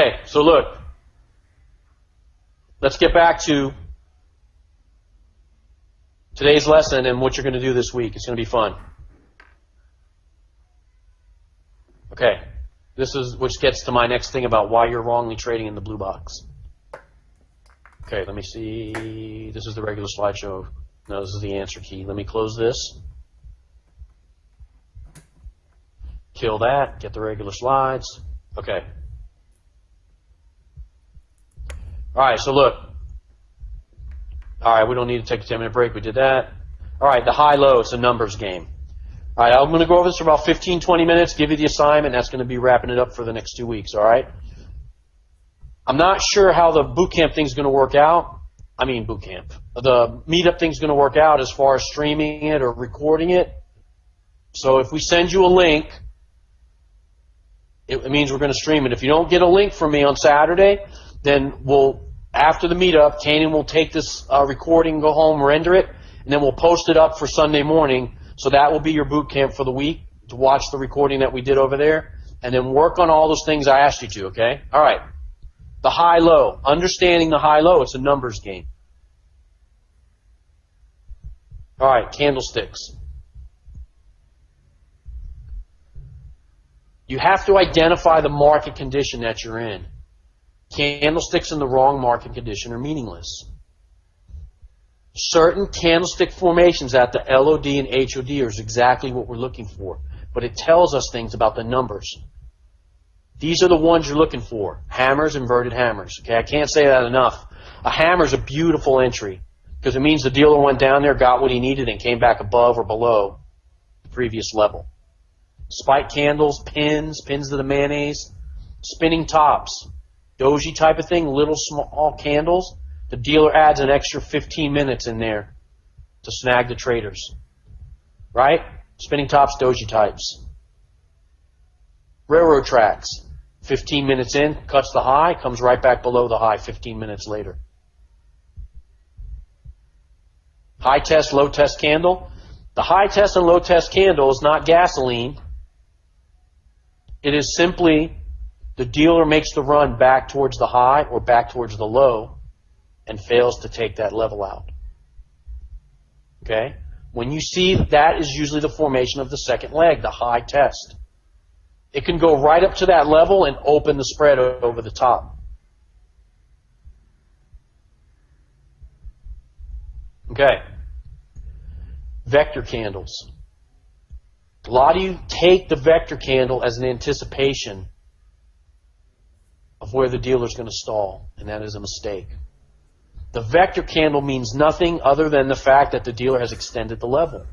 Okay, so look. Let's get back to today's lesson and what you're going to do this week. It's going to be fun. Okay, this is which gets to my next thing about why you're wrongly trading in the blue box. Okay, let me see. This is the regular slideshow. No, this is the answer key. Let me close this. Kill that. Get the regular slides. Okay. All right, so look. All right, we don't need to take a 10-minute break. We did that. All right, the high-low, it's a numbers game. All right, I'm going to go over this for about 15, 20 minutes, give you the assignment. That's going to be wrapping it up for the next 2 weeks, all right? I'm not sure how the boot camp thing's going to work out. I mean boot camp. The meetup thing's going to work out as far as streaming it or recording it. So if we send you a link, it means we're going to stream it. If you don't get a link from me on Saturday, then after the meetup, Kanan will take this recording, go home, render it, and then we'll post it up for Sunday morning. So that will be your boot camp for the week, to watch the recording that we did over there, and then work on all those things I asked you to, okay? All right. The high-low. Understanding the high-low, it's a numbers game. All right, candlesticks. You have to identify the market condition that you're in. Candlesticks in the wrong market condition are meaningless. Certain candlestick formations at the LOD and HOD is exactly what we're looking for, but it tells us things about the numbers. These are the ones you're looking for. Hammers, inverted hammers. Okay, I can't say that enough. A hammer is a beautiful entry because it means the dealer went down there, got what he needed, and came back above or below the previous level. Spike candles, pins to the mayonnaise, spinning tops, doji type of thing, little small candles. The dealer adds an extra 15 minutes in there to snag the traders. Right? Spinning tops, doji types. Railroad tracks. 15 minutes in, cuts the high, comes right back below the high 15 minutes later. High test, low test candle. The high test and low test candle is not gasoline. It is simply the dealer makes the run back towards the high or back towards the low and fails to take that level out. Okay? When you see that is usually the formation of the second leg, the high test. It can go right up to that level and open the spread over the top. Okay. Vector candles. A lot of you take the vector candle as an anticipation of where the dealer's going to stall, and that is a mistake. The vector candle means nothing other than the fact that the dealer has extended the level.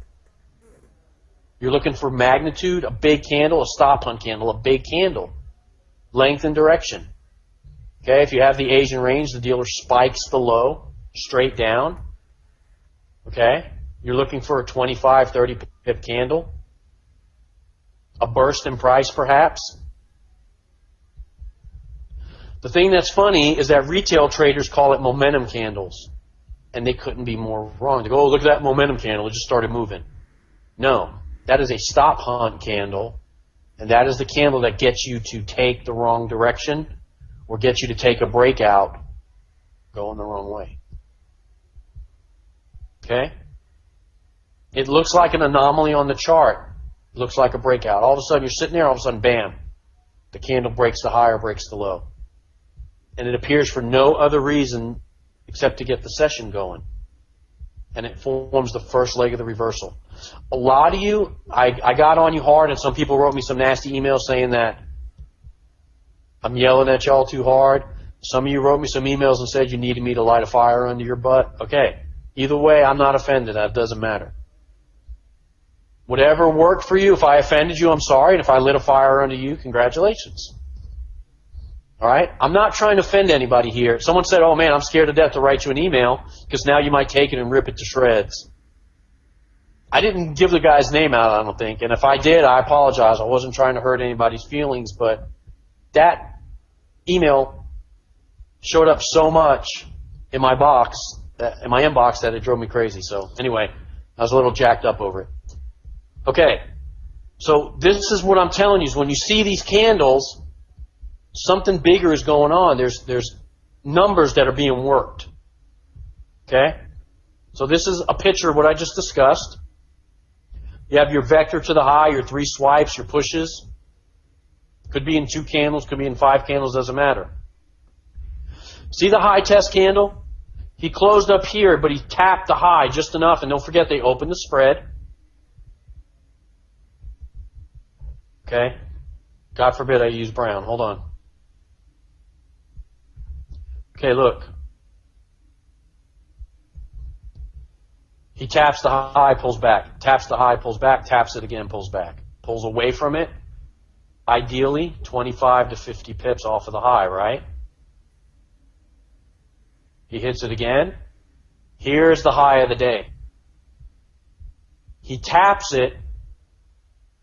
You're looking for magnitude, a big candle, a stop hunt candle, a big candle, length and direction. Okay, if you have the Asian range, the dealer spikes the low straight down. Okay, you're looking for a 25, 30 pip candle, a burst in price perhaps. The thing that's funny is that retail traders call it momentum candles, and they couldn't be more wrong. They go, oh, look at that momentum candle, it just started moving. No, that is a stop hunt candle, and that is the candle that gets you to take the wrong direction or gets you to take a breakout going the wrong way. Okay? It looks like an anomaly on the chart. It looks like a breakout. All of a sudden, you're sitting there, all of a sudden, bam, the candle breaks the high or breaks the low. And it appears for no other reason except to get the session going. And it forms the first leg of the reversal. A lot of you, I got on you hard, and some people wrote me some nasty emails saying that I'm yelling at y'all too hard. Some of you wrote me some emails and said you needed me to light a fire under your butt. Okay, either way, I'm not offended. That doesn't matter. Whatever worked for you, if I offended you, I'm sorry. And if I lit a fire under you, congratulations. All right? I'm not trying to offend anybody here. Someone said, oh, man, I'm scared to death to write you an email because now you might take it and rip it to shreds. I didn't give the guy's name out, I don't think. And if I did, I apologize. I wasn't trying to hurt anybody's feelings, but that email showed up so much in my inbox that it drove me crazy. So anyway, I was a little jacked up over it. Okay, so this is what I'm telling you is when you see these candles, something bigger is going on. There's numbers that are being worked. Okay? So this is a picture of what I just discussed. You have your vector to the high, your 3 swipes, your pushes. Could be in 2 candles, could be in 5 candles, doesn't matter. See the high test candle? He closed up here, but he tapped the high just enough, and don't forget they opened the spread. Okay? God forbid I use brown. Hold on. Okay, look. He taps the high, pulls back. Taps the high, pulls back. Taps it again, pulls back. Pulls away from it. Ideally, 25 to 50 pips off of the high, right? He hits it again. Here's the high of the day. He taps it,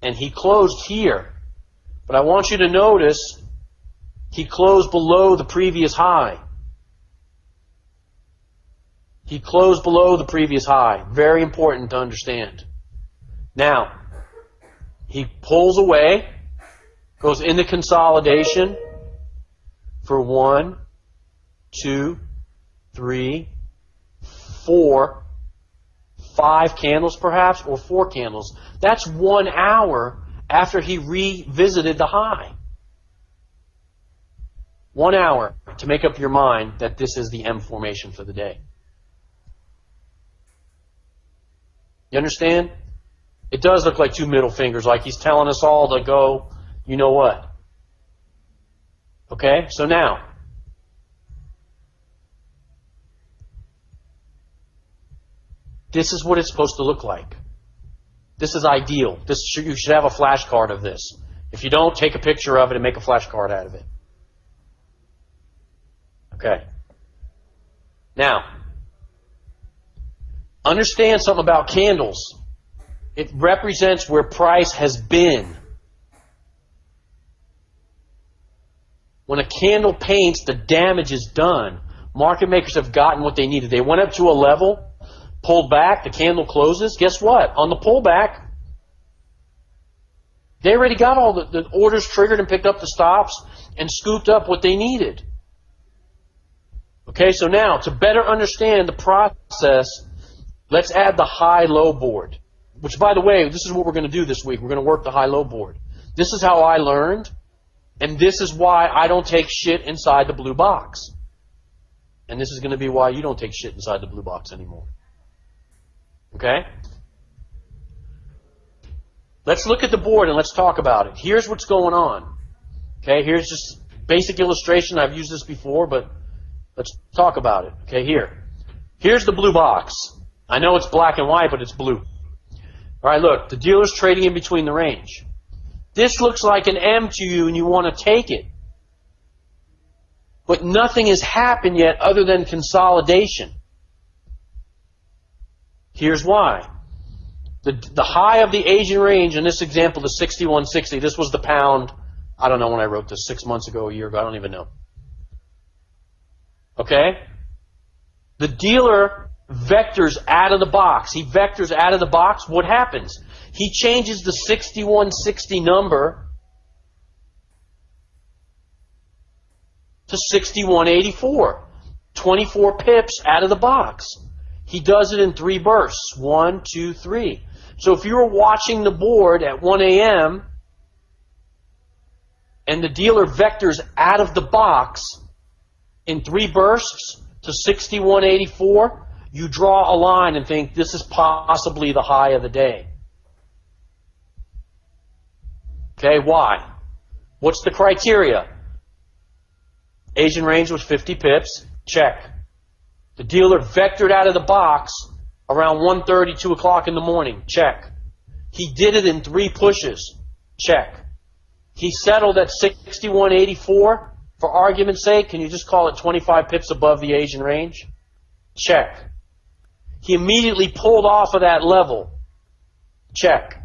and he closed here. But I want you to notice he closed below the previous high. He closed below the previous high. Very important to understand. Now, he pulls away, goes into consolidation for 1, 2, 3, 4, 5 candles perhaps, or 4 candles. That's 1 hour after he revisited the high. 1 hour to make up your mind that this is the M formation for the day. You understand? It does look like 2 middle fingers, like he's telling us all to go, you know what. Okay, so now, this is what it's supposed to look like. This is ideal. You should have a flashcard of this. If you don't, take a picture of it and make a flashcard out of it. Okay. Now, understand something about candles. It represents where price has been. When a candle paints, the damage is done. Market makers have gotten what they needed. They went up to a level, pulled back, the candle closes. Guess what? On the pullback, they already got all the orders triggered and picked up the stops and scooped up what they needed. Okay, so now, to better understand the process, let's add the high-low board. Which, by the way, this is what we're going to do this week. We're going to work the high-low board. This is how I learned, and this is why I don't take shit inside the blue box. And this is going to be why you don't take shit inside the blue box anymore. Okay? Let's look at the board and let's talk about it. Here's what's going on. Okay, here's just basic illustration. I've used this before, but let's talk about it. Okay, here's the blue box. I know it's black and white, but it's blue. All right, look, the dealer's trading in between the range. This looks like an M to you and you want to take it. But nothing has happened yet other than consolidation. Here's why. The high of the Asian range in this example is 61.60. This was the pound. I don't know when I wrote this, 6 months ago, a year ago. I don't even know. Okay? The dealer vectors out of the box. He vectors out of the box. What happens? He changes the 61.60 number to 61.84. 24 pips out of the box. He does it in 3 bursts. 1, 2, 3. So if you were watching the board at 1 a.m. and the dealer vectors out of the box in 3 bursts to 61.84, you draw a line and think this is possibly the high of the day. Okay, why? What's the criteria? Asian range was 50 pips. Check. The dealer vectored out of the box around 1:30, 2 o'clock in the morning. Check. He did it in 3 pushes. Check. He settled at 61.84. For argument's sake, can you just call it 25 pips above the Asian range? Check. He immediately pulled off of that level. Check.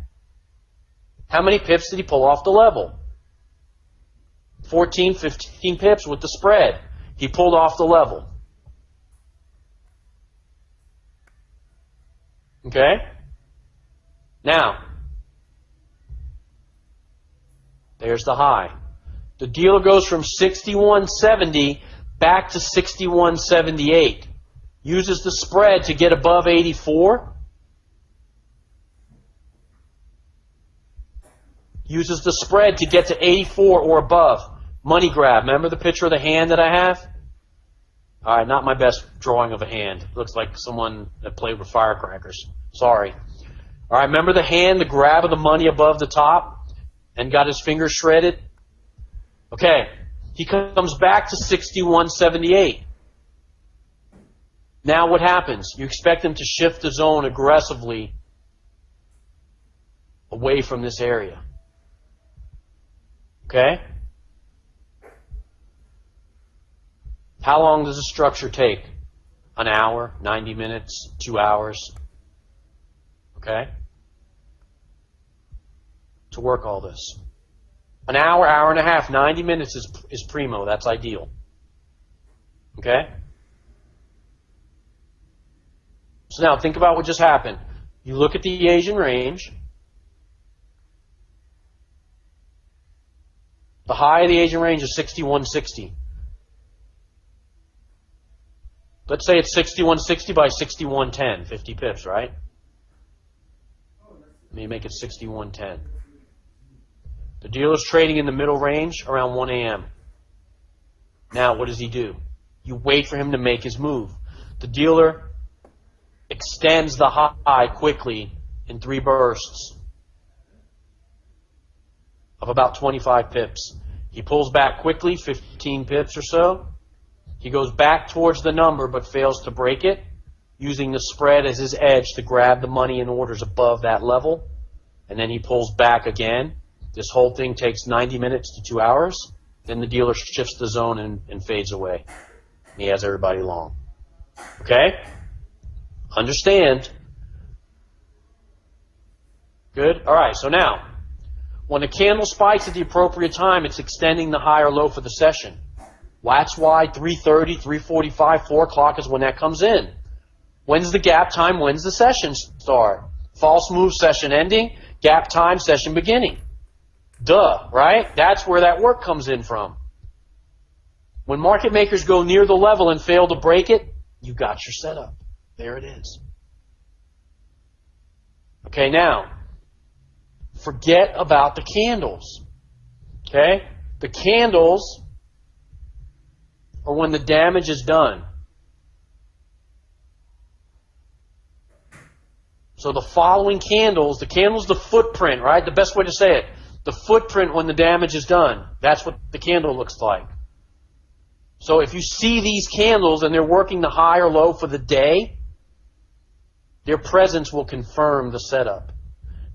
How many pips did he pull off the level? 14, 15 pips with the spread. He pulled off the level. Okay? Now, there's the high. The dealer goes from 61.70 back to 61.78. Uses the spread to get above 84. Uses the spread to get to 84 or above. Money grab. Remember the picture of the hand that I have? All right, not my best drawing of a hand. Looks like someone that played with firecrackers. Sorry. All right, remember the hand, the grab of the money above the top and got his fingers shredded? Okay, he comes back to 61.78. Now what happens? You expect him to shift the zone aggressively away from this area. Okay? How long does a structure take? An hour, 90 minutes, 2 hours? Okay? To work all this. An hour, hour and a half, 90 minutes is primo. That's ideal. Okay? So now think about what just happened. You look at the Asian range. The high of the Asian range is 61.60. Let's say it's 61.60 by 61.10, 50 pips, right? Let me make it 61.10. The dealer's trading in the middle range around 1 a.m. Now, what does he do? You wait for him to make his move. The dealer extends the high quickly in 3 bursts of about 25 pips. He pulls back quickly, 15 pips or so. He goes back towards the number but fails to break it, using the spread as his edge to grab the money in orders above that level. And then he pulls back again. This whole thing takes 90 minutes to 2 hours. Then the dealer shifts the zone and fades away. And he has everybody long. Okay? Understand? Good? All right, so now, when the candle spikes at the appropriate time, it's extending the high or low for the session. Well, that's why 3:30, 3:45, 4 o'clock is when that comes in. When's the gap time? When's the session start? False move session ending, gap time session beginning. Duh, right? That's where that work comes in from. When market makers go near the level and fail to break it, you got your setup. There it is. Okay, now, forget about the candles. Okay? The candles are when the damage is done. So the following candles, the candle's the footprint, right? The best way to say it. The footprint when the damage is done. That's what the candle looks like. So if you see these candles and they're working the high or low for the day, their presence will confirm the setup.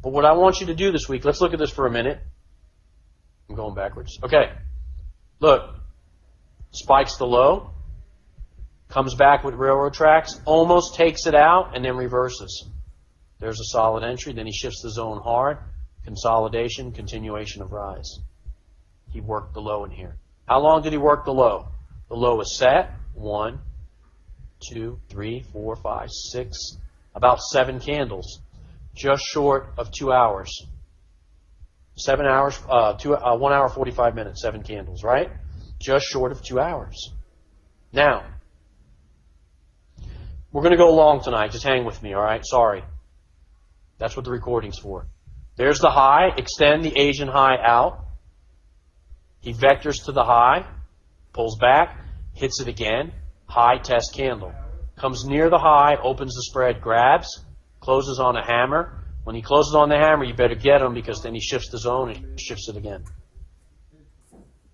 But what I want you to do this week, let's look at this for a minute. I'm going backwards. Okay. Look. Spikes the low. Comes back with railroad tracks. Almost takes it out and then reverses. There's a solid entry. Then he shifts the zone hard. Consolidation, continuation of rise. He worked the low in here. How long did he work the low? The low is set. 1, 2, 3, 4, 5, 6. About 7 candles. Just short of 2 hours. 7 hours, 1 hour, 45 minutes, 7 candles, right? Just short of 2 hours. Now, we're going to go long tonight. Just hang with me, all right? Sorry. That's what the recording's for. There's the high. Extend the Asian high out. He vectors to the high. Pulls back. Hits it again. High test candle. Comes near the high. Opens the spread. Grabs. Closes on a hammer. When he closes on the hammer, you better get him because then he shifts the zone and shifts it again.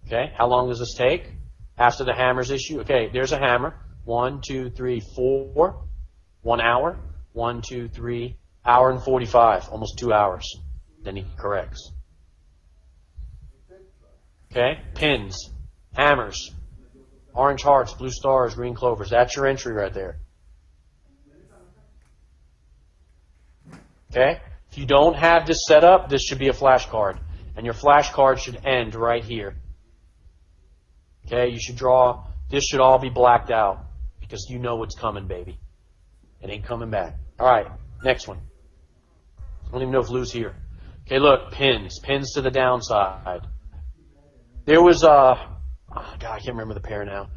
Okay, how long does this take? After the hammer's issue? Okay, there's a hammer. 1, 2, 3, 4. 1 hour. 1, 2, 3. Hour and 45. Almost 2 hours. Then he corrects. Okay, pins. Hammers. Orange hearts, blue stars, green clovers. That's your entry right there. Okay? If you don't have this set up, this should be a flashcard. And your flashcard should end right here. Okay? You should draw, this should all be blacked out. Because you know what's coming, baby. It ain't coming back. Alright, next one. I don't even know if Lou's here. Okay, look, pins. Pins to the downside. There was oh God, I can't remember the pair now.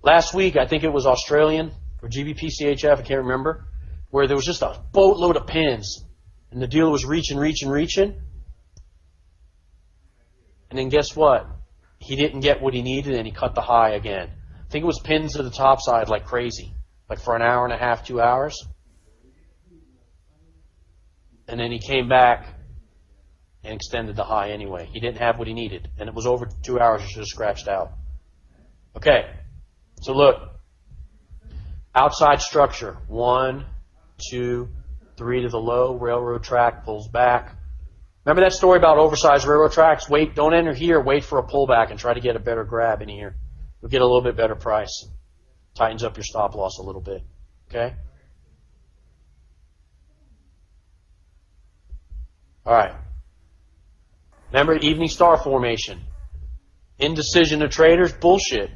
Last week, I think it was Australian or GBP CHF, I can't remember, where there was just a boatload of pins, and the dealer was reaching, and then guess what? He didn't get what he needed, and he cut the high again. I think it was pins to the top side like crazy, like for an hour and a half, 2 hours. And then he came back and extended the high anyway. He didn't have what he needed, and it was over 2 hours. He should have scratched out. Okay, so look. Outside structure. 1, 2, 3 to the low. Railroad track pulls back. Remember that story about oversized railroad tracks? Wait, don't enter here. Wait for a pullback and try to get a better grab in here. You'll get a little bit better price. Tightens up your stop loss a little bit. Okay? All right. Remember evening star formation. Indecision of traders? Bullshit.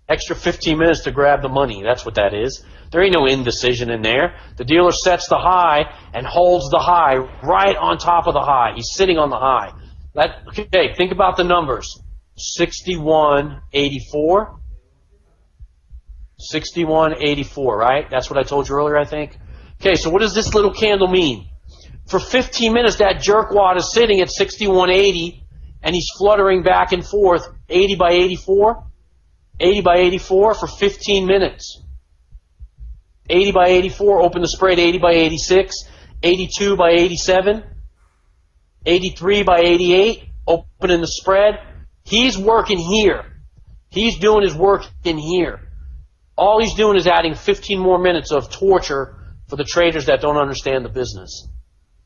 Extra 15 minutes to grab the money. That's what that is. There ain't no indecision in there. The dealer sets the high and holds the high right on top of the high. He's sitting on the high. Okay, think about the numbers. 61.84. 61.84, right? That's what I told you earlier, I think. Okay, so what does this little candle mean? For 15 minutes, that jerkwad is sitting at 61.80, and he's fluttering back and forth 80 by 84. 80 by 84 for 15 minutes. 80 by 84, open the spread 80 by 86. 82 by 87. 83 by 88, opening the spread. He's working here. He's doing his work in here. All he's doing is adding 15 more minutes of torture for the traders that don't understand the business.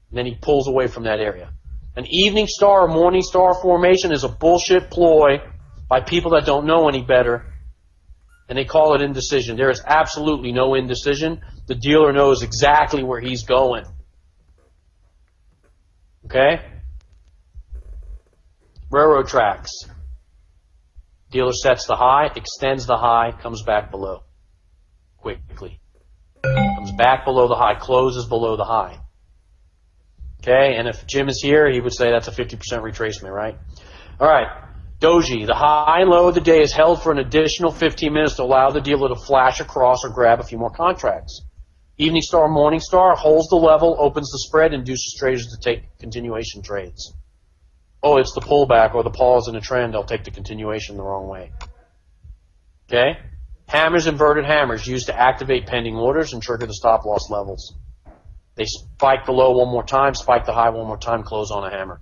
And then he pulls away from that area. An evening star or morning star formation is a bullshit ploy by people that don't know any better, and they call it indecision. There is absolutely no indecision. The dealer knows exactly where he's going. Okay? Railroad tracks. Dealer sets the high, extends the high, comes back below quickly. Comes back below the high, closes below the high. Okay, and if Jim is here, he would say that's a 50% retracement, right? All right. Doji, the high and low of the day is held for an additional 15 minutes to allow the dealer to flash across or grab a few more contracts. Evening star, morning star holds the level, opens the spread, induces traders to take continuation trades. Oh, it's the pullback or the pause in a trend. They'll take the continuation the wrong way. Okay? Hammers, inverted hammers, used to activate pending orders and trigger the stop loss levels. They spike the low one more time, spike the high one more time, close on a hammer.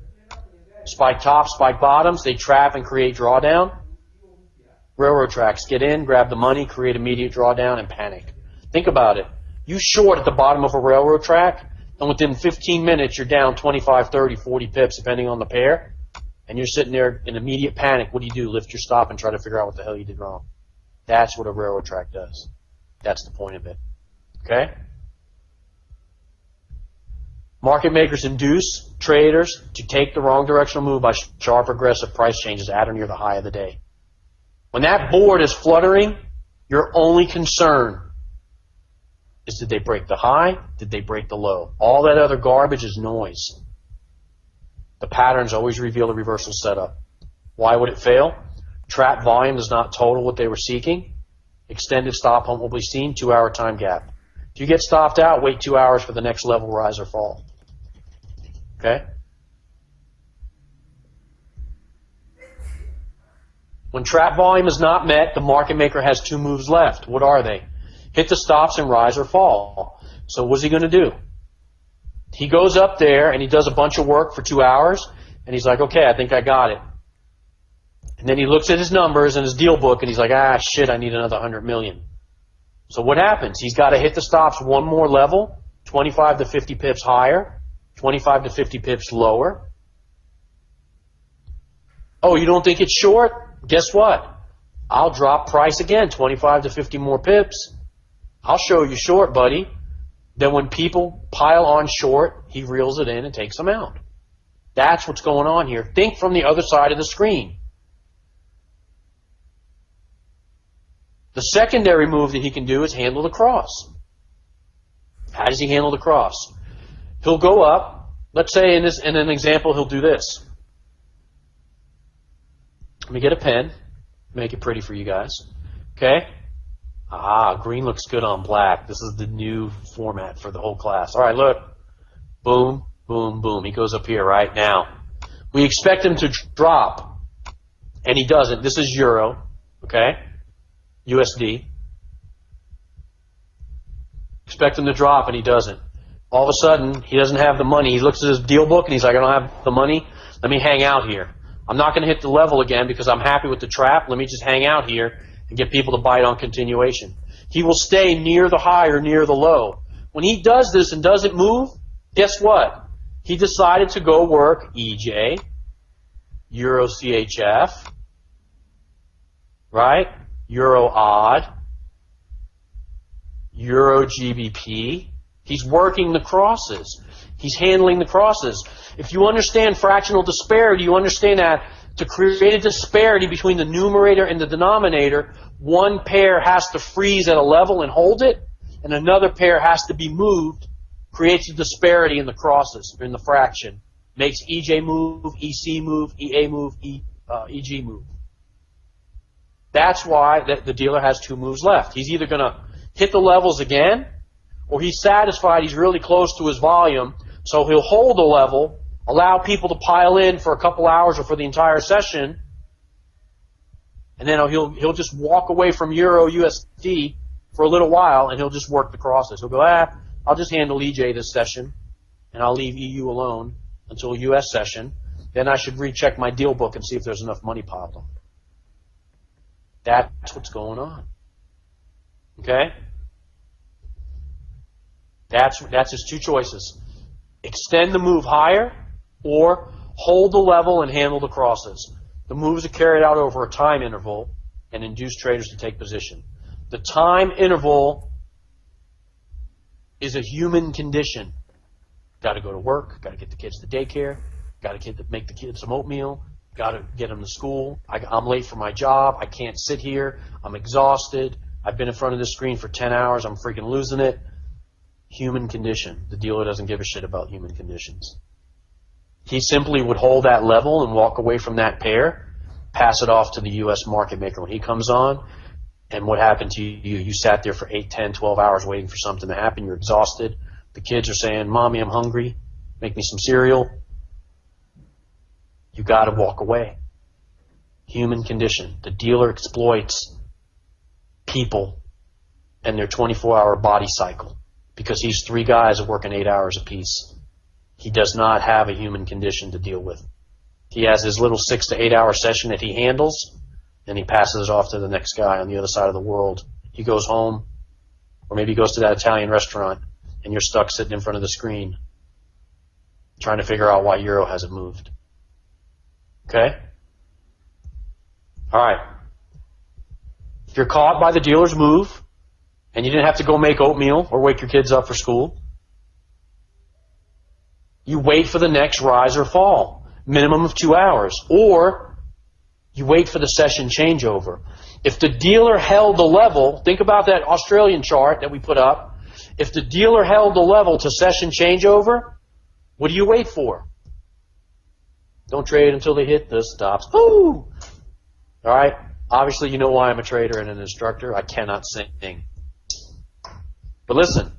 Spike tops, spike bottoms, they trap and create drawdown. Railroad tracks, get in, grab the money, create immediate drawdown, and panic. Think about it. You short at the bottom of a railroad track, and within 15 minutes you're down 25, 30, 40 pips, depending on the pair, and you're sitting there in immediate panic. What do? Lift your stop and try to figure out what the hell you did wrong. That's what a railroad track does. That's the point of it. Okay? Market makers induce traders to take the wrong directional move by sharp, aggressive price changes at or near the high of the day. When that board is fluttering, your only concern is, did they break the high? Did they break the low? All that other garbage is noise. The patterns always reveal a reversal setup. Why would it fail? Trap volume does not total what they were seeking. Extended stop hunt will be seen, 2-hour time gap. If you get stopped out, wait 2 hours for the next level rise or fall. Okay? When trap volume is not met, the market maker has 2 moves left. What are they? Hit the stops and rise or fall. So what's he going to do? He goes up there and he does a bunch of work for 2 hours, and he's like, okay, I think I got it. And then he looks at his numbers and his deal book, and he's like, shit, I need another 100 million. So what happens? He's got to hit the stops one more level, 25 to 50 pips higher, 25 to 50 pips lower. Oh, you don't think it's short? Guess what? I'll drop price again, 25 to 50 more pips. I'll show you short, buddy. Then when people pile on short, he reels it in and takes them out. That's what's going on here. Think from the other side of the screen. The secondary move that he can do is handle the cross. How does he handle the cross? He'll go up. Let's say in an example, he'll do this. Let me get a pen. Make it pretty for you guys. Okay? Green looks good on black. This is the new format for the whole class. All right, look. Boom, boom, boom. He goes up here right now. We expect him to drop, and he doesn't. This is Euro, okay? USD. Expect him to drop, and he doesn't. All of a sudden, he doesn't have the money. He looks at his deal book, and he's like, I don't have the money. Let me hang out here. I'm not going to hit the level again because I'm happy with the trap. Let me just hang out here and get people to bite on continuation. He will stay near the high or near the low. When he does this and doesn't move, guess what? He decided to go work EJ, Euro CHF, right? Euro odd, Euro GBP. He's working the crosses. He's handling the crosses. If you understand fractional disparity, you understand that to create a disparity between the numerator and the denominator, one pair has to freeze at a level and hold it, and another pair has to be moved, creates a disparity in the crosses, in the fraction. Makes EJ move, EC move, EA move, EG move. That's why the dealer has two moves left. He's either going to hit the levels again, or he's satisfied he's really close to his volume, so he'll hold the level, allow people to pile in for a couple hours or for the entire session, and then he'll just walk away from Euro USD for a little while, and he'll just work the crosses. He'll go, I'll just handle EJ this session, and I'll leave EU alone until US session. Then I should recheck my deal book and see if there's enough money piled on. That's what's going on. Okay? That's his two choices. Extend the move higher or hold the level and handle the crosses. The moves are carried out over a time interval and induce traders to take position. The time interval is a human condition. Got to go to work, got to get the kids to daycare, got to make the kids some oatmeal, got to get them to school. I'm late for my job. I can't sit here. I'm exhausted. I've been in front of this screen for 10 hours. I'm freaking losing it. Human condition. The dealer doesn't give a shit about human conditions. He simply would hold that level and walk away from that pair, pass it off to the U.S. market maker when he comes on. And what happened to you? You sat there for 8, 10, 12 hours waiting for something to happen. You're exhausted. The kids are saying, Mommy, I'm hungry. Make me some cereal. You got to walk away. Human condition. The dealer exploits people and their 24-hour body cycle because he's 3 guys working 8 hours apiece. He does not have a human condition to deal with. He has his little 6 to 8 hour session that he handles, and he passes it off to the next guy on the other side of the world. He goes home, or maybe he goes to that Italian restaurant, and you're stuck sitting in front of the screen trying to figure out why Euro hasn't moved. Okay? All right. If you're caught by the dealer's move, and you didn't have to go make oatmeal or wake your kids up for school, you wait for the next rise or fall, minimum of 2 hours, or you wait for the session changeover. If the dealer held the level, think about that Australian chart that we put up. If the dealer held the level to session changeover, what do you wait for? Don't trade until they hit the stops. Ooh! All right? Obviously, you know why I'm a trader and an instructor. I cannot sing. But listen,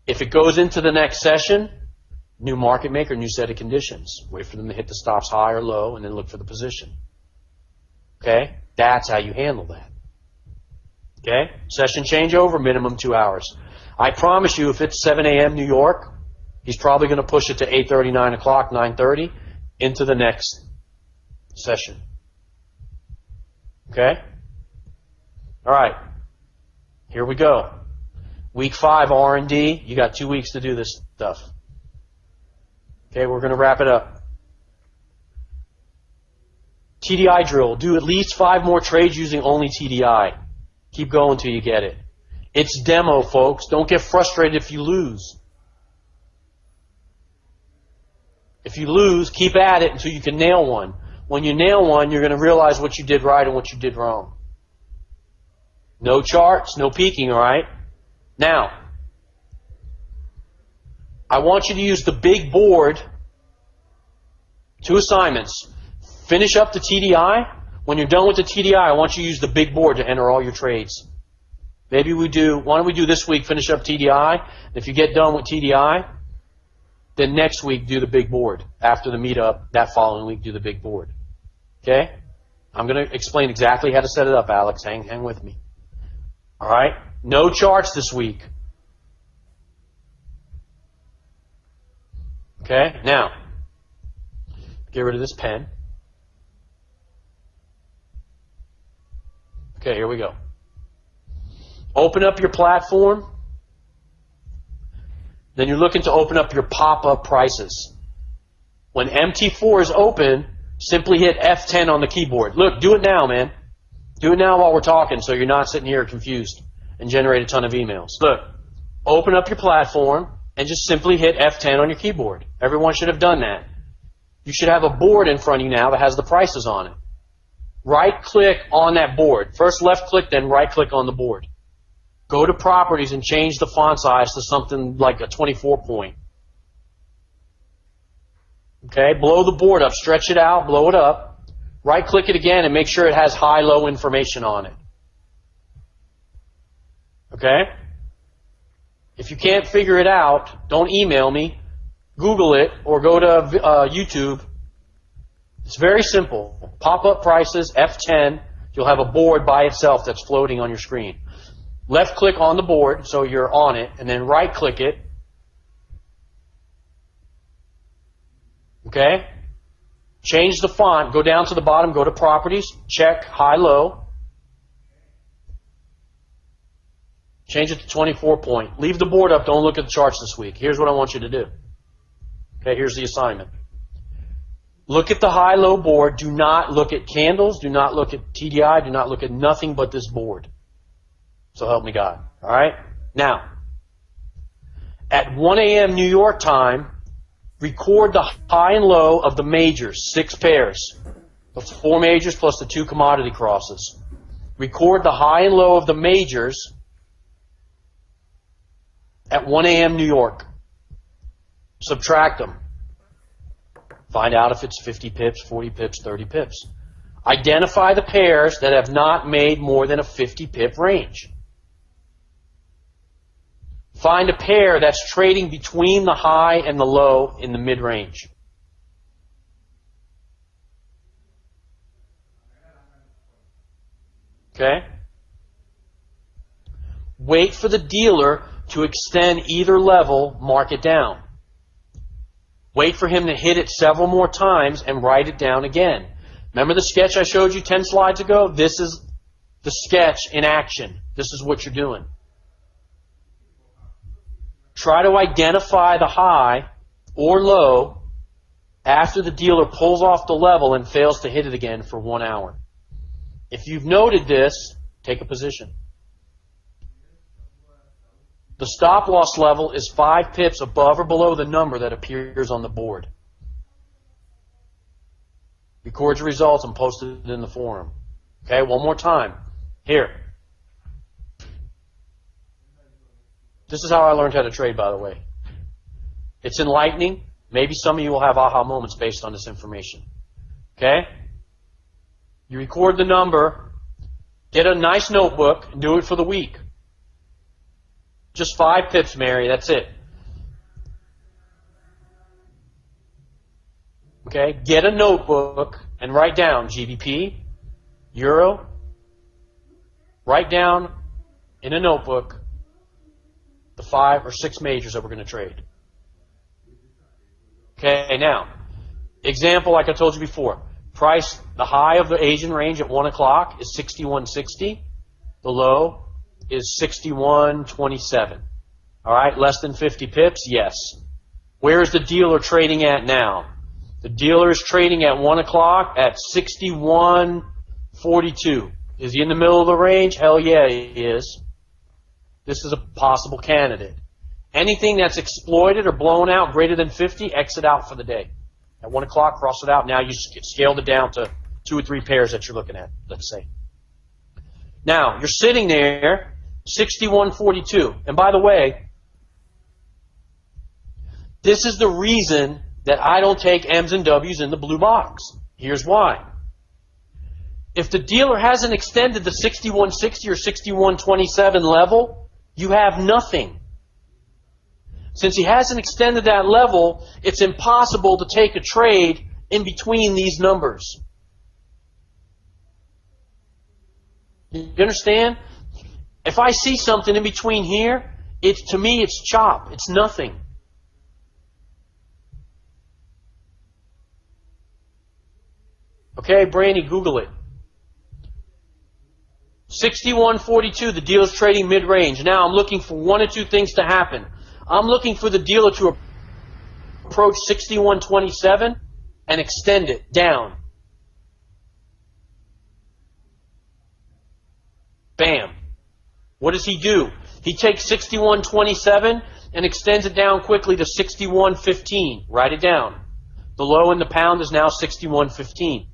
if it goes into the next session, new market maker, new set of conditions. Wait for them to hit the stops high or low, and then look for the position. Okay? That's how you handle that. Okay? Session changeover, minimum 2 hours. I promise you, if it's 7 a.m. New York, he's probably going to push it to 8:30, 9 o'clock, 9:30, into the next session. Okay? All right. Here we go. Week 5 R&D. You got 2 weeks to do this stuff. Okay, we're going to wrap it up. TDI drill. Do at least 5 more trades using only TDI. Keep going till you get it. It's demo, folks. Don't get frustrated if you lose. If you lose, keep at it until you can nail one. When you nail one, you're going to realize what you did right and what you did wrong. No charts, no peeking, all right? Now, I want you to use the big board, 2 assignments. Finish up the TDI. When you're done with the TDI, I want you to use the big board to enter all your trades. Why don't we do this week, finish up TDI. If you get done with TDI, then next week do the big board. After the meetup, that following week, do the big board. Okay? I'm going to explain exactly how to set it up, Alex. Hang with me. All right? No charts this week. Okay? Now, get rid of this pen. Okay, here we go. Open up your platform. Then you're looking to open up your pop-up prices. When MT4 is open, simply hit F10 on the keyboard. Look, do it now, man. Do it now while we're talking so you're not sitting here confused and generate a ton of emails. Look, open up your platform and just simply hit F10 on your keyboard. Everyone should have done that. You should have a board in front of you now that has the prices on it. Right-click on that board. First left-click, then right-click on the board. Go to Properties and change the font size to something like a 24 point. Okay, blow the board up, stretch it out, blow it up. Right-click it again and make sure it has high-low information on it. Okay? If you can't figure it out, don't email me. Google it or go to YouTube. It's very simple. Pop-up prices, F10. You'll have a board by itself that's floating on your screen. Left-click on the board so you're on it, and then right-click it. Okay? Change the font. Go down to the bottom. Go to Properties. Check High-Low. Change it to 24 point. Leave the board up. Don't look at the charts this week. Here's what I want you to do. Okay, here's the assignment. Look at the high-low board. Do not look at candles. Do not look at TDI. Do not look at nothing but this board. So help me God. All right? Now, at 1 a.m. New York time, record the high and low of the majors, 6 pairs. The 4 majors plus the 2 commodity crosses. Record the high and low of the majors at 1 a.m. New York. Subtract them. Find out if it's 50 pips, 40 pips, 30 pips. Identify the pairs that have not made more than a 50 pip range. Find a pair that's trading between the high and the low in the mid-range. Okay? Wait for the dealer to extend either level, mark it down. Wait for him to hit it several more times and write it down again. Remember the sketch I showed you 10 slides ago? This is the sketch in action. This is what you're doing. Try to identify the high or low after the dealer pulls off the level and fails to hit it again for 1 hour. If you've noted this, take a position. The stop loss level is 5 pips above or below the number that appears on the board. Record your results and post it in the forum. Okay, one more time. Here. This is how I learned how to trade, by the way. It's enlightening. Maybe some of you will have aha moments based on this information. Okay? You record the number, get a nice notebook, and do it for the week. Just 5 pips, Mary. That's it. Okay? Get a notebook and write down GBP, Euro. Write down in a notebook the 5 or 6 majors that we're going to trade. Okay, now, example like I told you before. Price, the high of the Asian range at 1 o'clock is 61.60. The low is 61.27. All right, less than 50 pips? Yes. Where is the dealer trading at now? The dealer is trading at 1 o'clock at 61.42. Is he in the middle of the range? Hell yeah, he is. This is a possible candidate. Anything that's exploited or blown out greater than 50, exit out for the day. At 1 o'clock, cross it out. Now you scaled it down to 2 or 3 pairs that you're looking at, let's say. Now, you're sitting there, 61.42. And by the way, this is the reason that I don't take M's and W's in the blue box. Here's why. If the dealer hasn't extended the 6160 or 6127 level, you have nothing. Since he hasn't extended that level, it's impossible to take a trade in between these numbers. You understand? If I see something in between here, to me it's chop. It's nothing. Okay, Brandy, Google it. 6142, the dealer's trading mid-range. Now I'm looking for one or two things to happen. I'm looking for the dealer to approach 6127 and extend it down. Bam. What does he do? He takes 6127 and extends it down quickly to 6115. Write it down. The low in the pound is now 6115.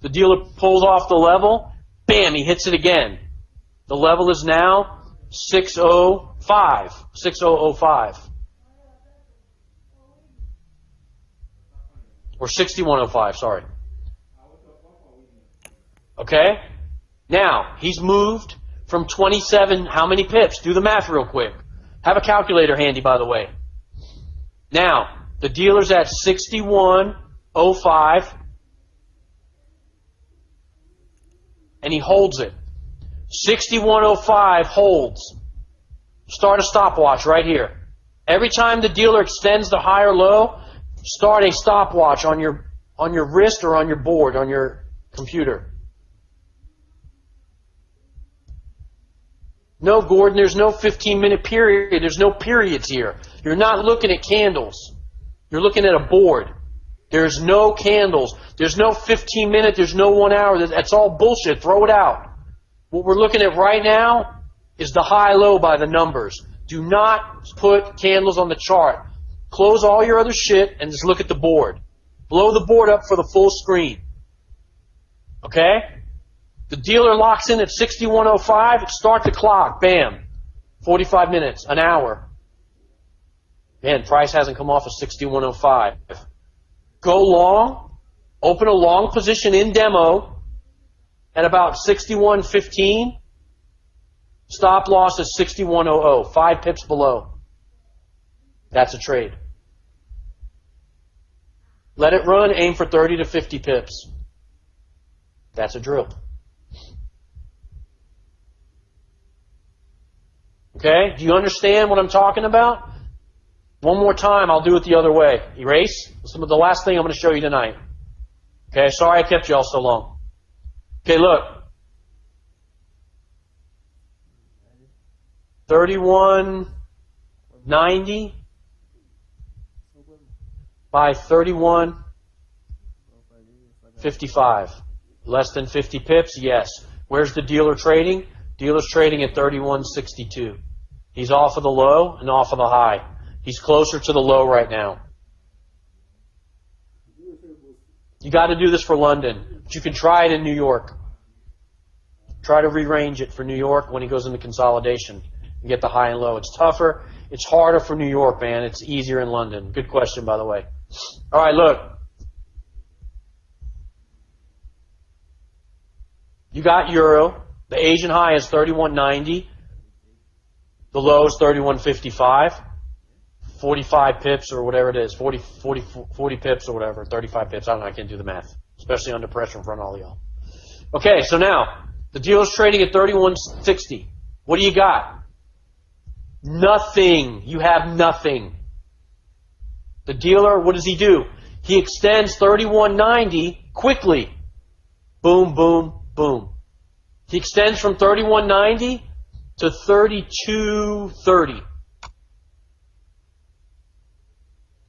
The dealer pulls off the level. Bam, he hits it again. The level is now 6005. 6005. Or 6105, sorry. Okay? Now, he's moved from 27, how many pips? Do the math real quick. Have a calculator handy, by the way. Now, the dealer's at 6105. And he holds it. 6105 holds. Start a stopwatch right here. Every time the dealer extends the high or low, start a stopwatch on your wrist or on your board, on your computer. No, Gordon, there's no 15-minute period. There's no periods here. You're not looking at candles. You're looking at a board. There's no candles. There's no 15-minute. There's no 1 hour. That's all bullshit. Throw it out. What we're looking at right now is the high-low by the numbers. Do not put candles on the chart. Close all your other shit and just look at the board. Blow the board up for the full screen. Okay? The dealer locks in at 6105. Start the clock. Bam. 45 minutes. An hour. Man, price hasn't come off of 6105. Go long. Open a long position in demo at about 6115. Stop loss is 6100. 5 pips below. That's a trade. Let it run. Aim for 30 to 50 pips. That's a drill. Okay? Do you understand what I'm talking about? One more time, I'll do it the other way. Erase. Some of the last thing I'm going to show you tonight. Okay? Sorry I kept you all so long. Okay, look. 3190 by 3155. Less than 50 pips? Yes. Where's the dealer trading? Dealer's trading at 3162. He's off of the low and off of the high. He's closer to the low right now. You got to do this for London, but you can try it in New York. Try to rearrange it for New York when he goes into consolidation and get the high and low. It's tougher. It's harder for New York, man. It's easier in London. Good question, by the way. All right, look. You got Euro. The Asian high is 3190. The low is 3155. 45 pips or whatever it is, 40 pips or whatever, 35 pips. I don't know, I can't do the math, especially under pressure in front of all y'all. Okay, so now, the dealer's trading at 3160. What do you got? Nothing. You have nothing. The dealer, what does he do? He extends 3190 quickly. Boom, boom, boom. He extends from 3190 to 3230.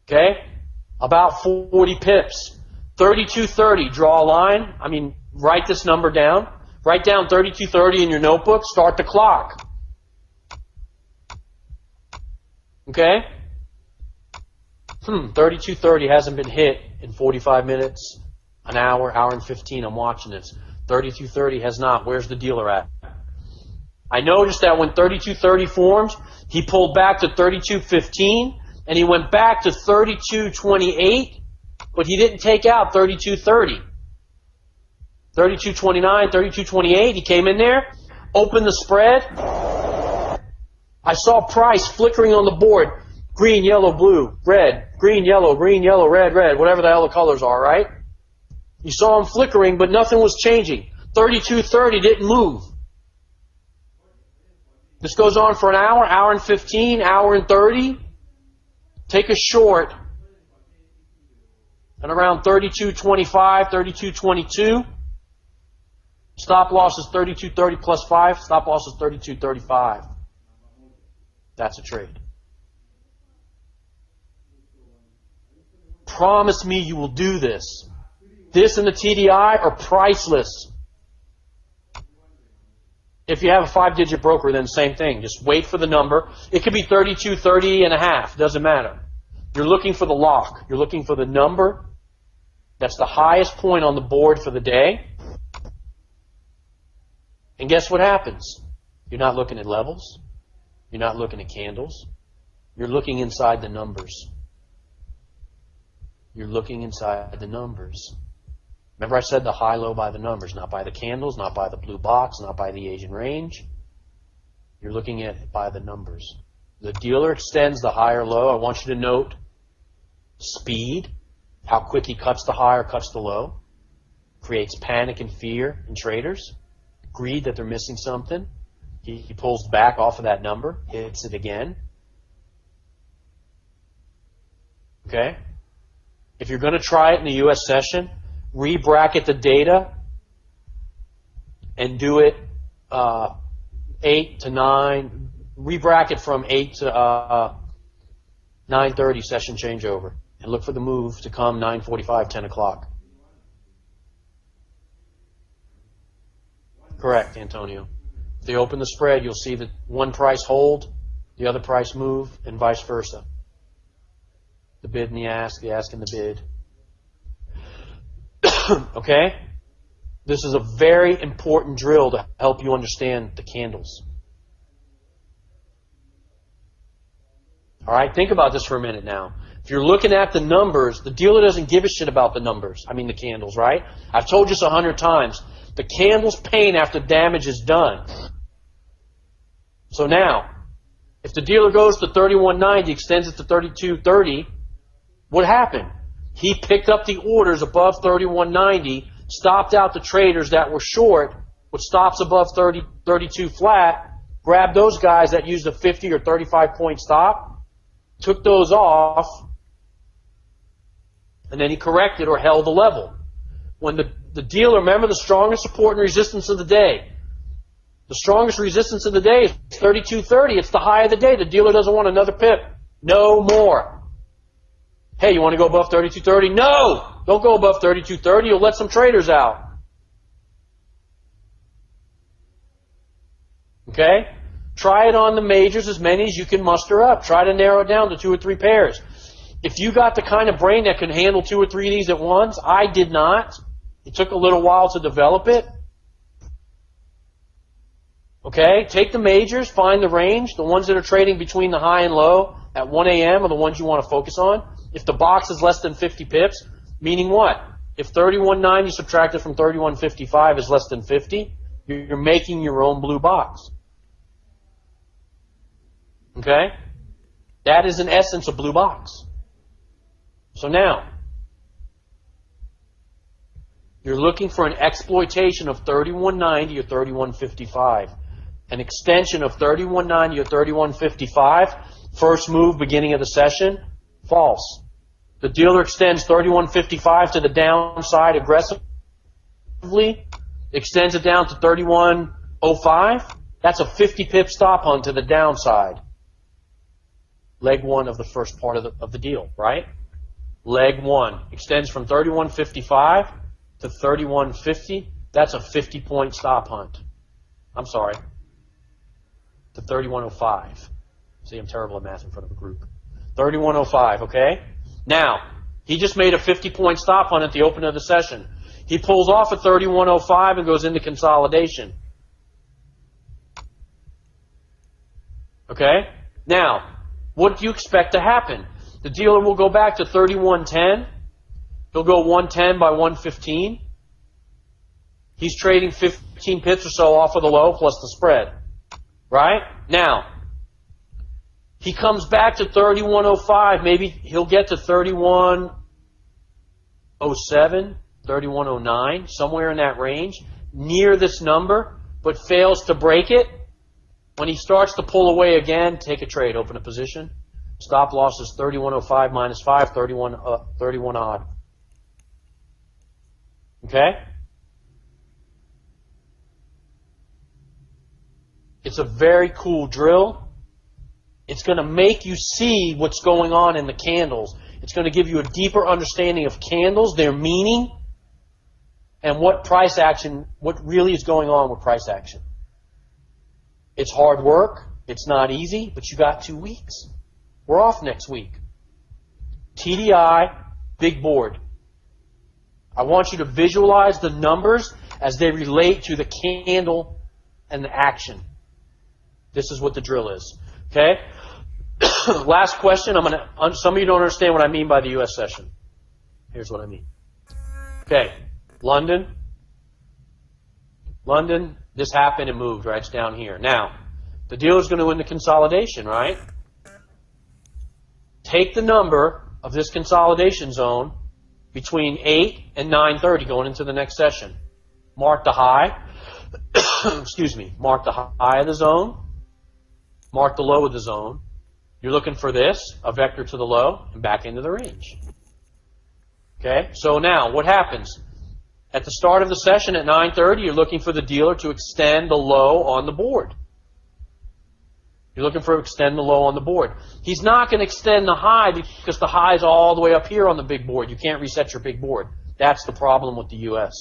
Okay? About 40 pips. 3230, draw a line. Write this number down. Write down 3230 in your notebook. Start the clock. Okay? 3230 hasn't been hit in 45 minutes, an hour, hour and 15. I'm watching this. 3230 has not. Where's the dealer at? I noticed that when 3230 forms, he pulled back to 3215. And he went back to 3228, but he didn't take out 3230. 32.29, 32.28. He came in there, opened the spread. I saw price flickering on the board. Green, yellow, blue, red, green, yellow, red, red, whatever the hell the colors are, right? You saw them flickering, but nothing was changing. 32.30 didn't move. This goes on for an hour, hour and 15, hour and 30. Take a short at around 32.25, 32.22. Stop loss is 32.30 plus 5. Stop loss is 32.35. That's a trade. Promise me you will do this. This and the TDI are priceless. If you have a 5-digit broker, then same thing. Just wait for the number. It could be 32.30 and a half. Doesn't matter. You're looking for the lock. You're looking for the number that's the highest point on the board for the day. And guess what happens? You're not looking at levels. You're not looking at candles. You're looking inside the numbers. You're looking inside the numbers. Remember I said the high-low by the numbers, not by the candles, not by the blue box, not by the Asian range. You're looking at it by the numbers. The dealer extends the higher low. I want you to note speed, how quick he cuts the high or cuts the low. Creates panic and fear in traders. Greed that they're missing something. He pulls back off of that number, hits it again. Okay? If you're going to try it in the U.S. session, re-bracket the data and do it 8 to 9, re-bracket from 8 to 9:30 session changeover, and look for the move to come 9:45, 10 o'clock. Correct, Antonio. If they open the spread, you'll see that one price hold, the other price move, and vice versa. The bid and the ask and the bid. Okay? This is a very important drill to help you understand the candles. All right? Think about this for a minute now. If you're looking at the numbers, the dealer doesn't give a shit about the numbers. I mean the candles, right? I've told you this 100 times. The candle's pain after damage is done. So now, if the dealer goes to 31.90, extends it to 32.30, what happened? He picked up the orders above 31.90, stopped out the traders that were short, with stops above 32 flat, grabbed those guys that used a 50 or 35 point stop, took those off, and then he corrected or held the level. When the dealer, remember the strongest support and resistance of the day. The strongest resistance of the day is 32.30. It's the high of the day. The dealer doesn't want another pip. No more. Hey, you want to go above 32.30? No! Don't go above 32.30. You'll let some traders out. Okay? Try it on the majors, as many as you can muster up. Try to narrow it down to 2 or 3 pairs. If you got the kind of brain that can handle 2 or 3 of these at once, I did not. It took a little while to develop it. Okay? Take the majors, find the range. The ones that are trading between the high and low at 1 a.m. are the ones you want to focus on. If the box is less than 50 pips, meaning what? If 31.90 subtracted from 31.55 is less than 50, you're making your own blue box. Okay? That is in essence a blue box. So now, you're looking for an exploitation of 31.90 or 31.55. An extension of 31.90 or 31.55. First move, beginning of the session, false. The dealer extends 31.55 to the downside aggressively, extends it down to 31.05. That's a 50 pip stop hunt to the downside. Leg one of the first part of the deal, right? Leg one extends from 31.55 to 31.50. That's a 50 point stop hunt. I'm sorry. To 31.05. See, I'm terrible at math in front of a group. 31.05, okay? Now, he just made a 50 point stop hunt at the open of the session. He pulls off at 31.05 and goes into consolidation. Okay? Now, what do you expect to happen? The dealer will go back to 31.10. He'll go 110 by 115. He's trading 15 pips or so off of the low plus the spread. Right? Now, he comes back to 31.05. Maybe he'll get to 31.07, 31.09, somewhere in that range, near this number, but fails to break it. When he starts to pull away again, take a trade, open a position. Stop loss is 31.05 minus 5, 31 odd. Okay? It's a very cool drill. It's going to make you see what's going on in the candles. It's going to give you a deeper understanding of candles, their meaning, and what price action, what really is going on with price action. It's hard work. It's not easy, but you got 2 weeks. We're off next week. TDI, big board. I want you to visualize the numbers as they relate to the candle and the action. This is what the drill is. Okay? Last question. Some of you don't understand what I mean by the U.S. session. Here's what I mean. Okay. London, this happened and moved, right? It's down here. Now, the dealer's going to win the consolidation, right? Take the number of this consolidation zone between 8 and 9:30 going into the next session. Mark the high. Excuse me. Mark the high of the zone. Mark the low of the zone. You're looking for this, a vector to the low, and back into the range. Okay? So now, what happens? At the start of the session at 9:30, you're looking for the dealer to extend the low on the board. You're looking for extend the low on the board. He's not going to extend the high because the high is all the way up here on the big board. You can't reset your big board. That's the problem with the U.S.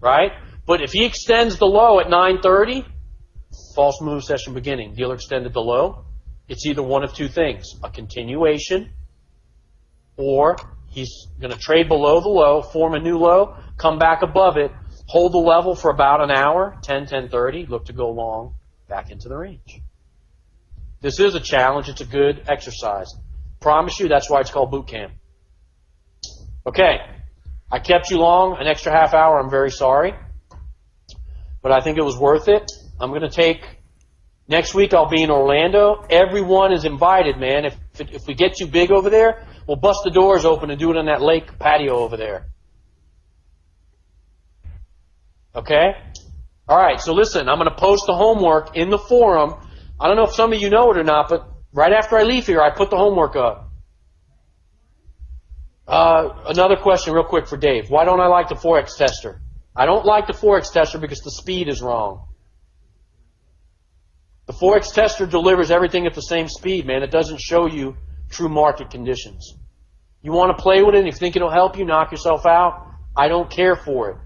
Right? But if he extends the low at 9:30, false move session beginning. Dealer extended the low. It's either one of two things. A continuation, or he's going to trade below the low, form a new low, come back above it, hold the level for about an hour, 10, 10:30, look to go long, back into the range. This is a challenge. It's a good exercise. Promise you, that's why it's called boot camp. Okay. I kept you long, an extra half hour. I'm very sorry. But I think it was worth it. I'm going to take, next week I'll be in Orlando. Everyone is invited, man. If we get too big over there, we'll bust the doors open and do it on that lake patio over there. Okay? All right, so listen, I'm going to post the homework in the forum. I don't know if some of you know it or not, but right after I leave here, I put the homework up. Another question real quick for Dave. Why don't I like the Forex tester? I don't like the Forex tester because the speed is wrong. The Forex tester delivers everything at the same speed, man. It doesn't show you true market conditions. You want to play with it and if you think it'll help you knock yourself out, I don't care for it.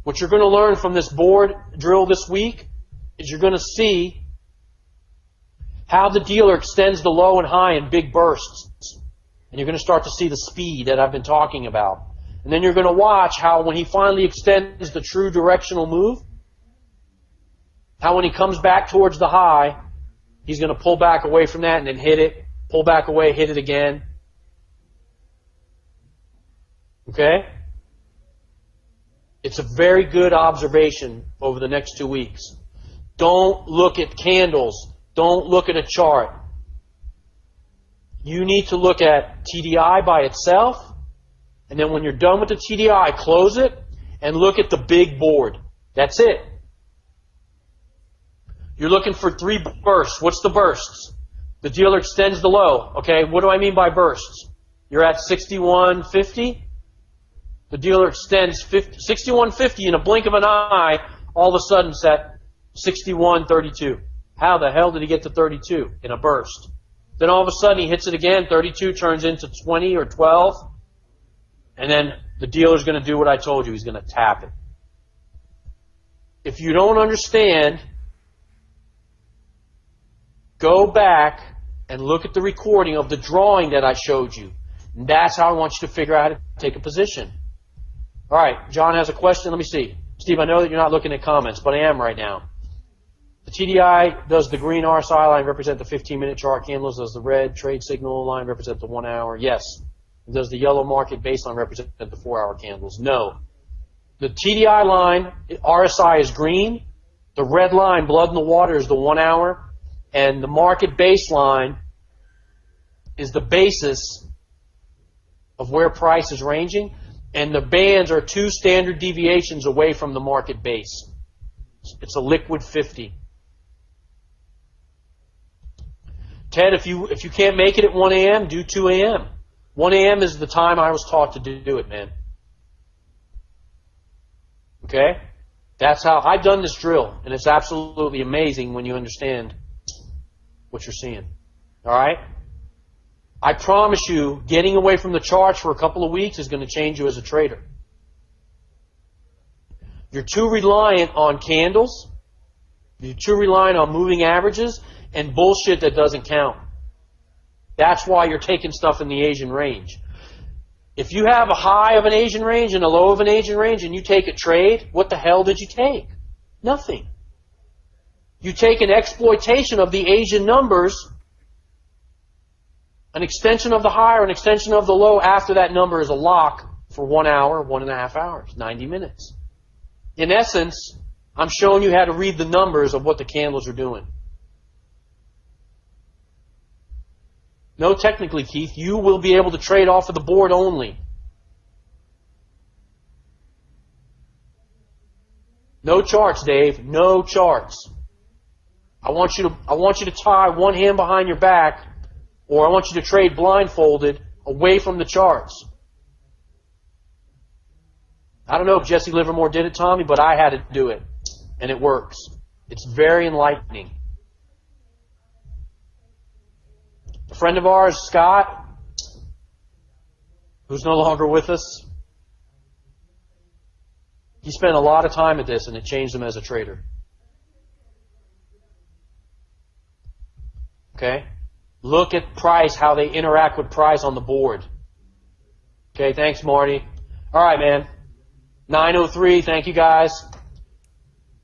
What you're going to learn from this board drill this week is you're going to see how the dealer extends the low and high in big bursts. And you're going to start to see the speed that I've been talking about. And then you're going to watch how when he finally extends the true directional move, how when he comes back towards the high, he's going to pull back away from that and then hit it, pull back away, hit it again. Okay? It's a very good observation over the next 2 weeks. Don't look at candles. Don't look at a chart. You need to look at TDI by itself, and then when you're done with the TDI, close it and look at the big board. That's it. You're looking for 3 bursts. What's the bursts? The dealer extends the low. Okay, what do I mean by bursts? You're at 61.50. The dealer extends 61.50 in a blink of an eye. All of a sudden, it's at 61.32. How the hell did he get to 32 in a burst? Then all of a sudden he hits it again. 32 turns into 20 or 12. And then the dealer's going to do what I told you. He's going to tap it. If you don't understand, go back and look at the recording of the drawing that I showed you. And that's how I want you to figure out how to take a position. All right, John has a question. Let me see. Steve, I know that you're not looking at comments, but I am right now. The TDI, does the green RSI line represent the 15-minute chart candles? Does the red trade signal line represent the 1 hour? Yes. Does the yellow market baseline represent the 4-hour candles? No. The TDI line, RSI is green. The red line, blood in the water, is the 1 hour. And the market baseline is the basis of where price is ranging. And the bands are 2 standard deviations away from the market base. It's a liquid 50. Ted, if you can't make it at 1 a.m., do 2 a.m. 1 a.m. is the time I was taught to do it, man. Okay? That's how I've done this drill, and it's absolutely amazing when you understand what you're seeing. All right? I promise you, getting away from the charts for a couple of weeks is going to change you as a trader. You're too reliant on candles. You're too reliant on moving averages and bullshit that doesn't count. That's why you're taking stuff in the Asian range. If you have a high of an Asian range and a low of an Asian range and you take a trade, what the hell did you take? Nothing. You take an exploitation of the Asian numbers, an extension of the high or an extension of the low after that number is a lock for 1 hour, 1.5 hours, 90 minutes. In essence, I'm showing you how to read the numbers of what the candles are doing. No, technically, Keith, you will be able to trade off of the board only. No charts, Dave. No charts. I want you to tie one hand behind your back, or I want you to trade blindfolded away from the charts. I don't know if Jesse Livermore did it, Tommy, but I had to do it, and it works. It's very enlightening. A friend of ours, Scott, who's no longer with us, he spent a lot of time at this, and it changed him as a trader. Okay? Look at price, how they interact with price on the board. Okay, thanks, Marty. All right, man. 9:03. Thank you, guys.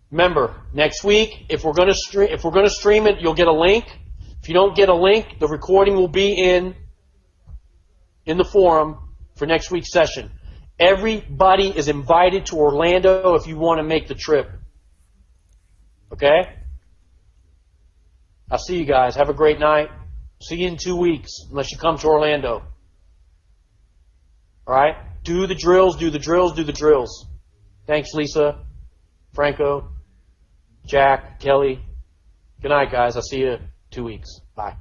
Remember, next week, if we're going to stream it, you'll get a link. If you don't get a link, the recording will be in the forum for next week's session. Everybody is invited to Orlando if you want to make the trip. Okay? I'll see you guys. Have a great night. See you in 2 weeks, unless you come to Orlando. All right? Do the drills, do the drills, do the drills. Thanks, Lisa, Franco, Jack, Kelly. Good night, guys. I'll see you in 2 weeks. Bye.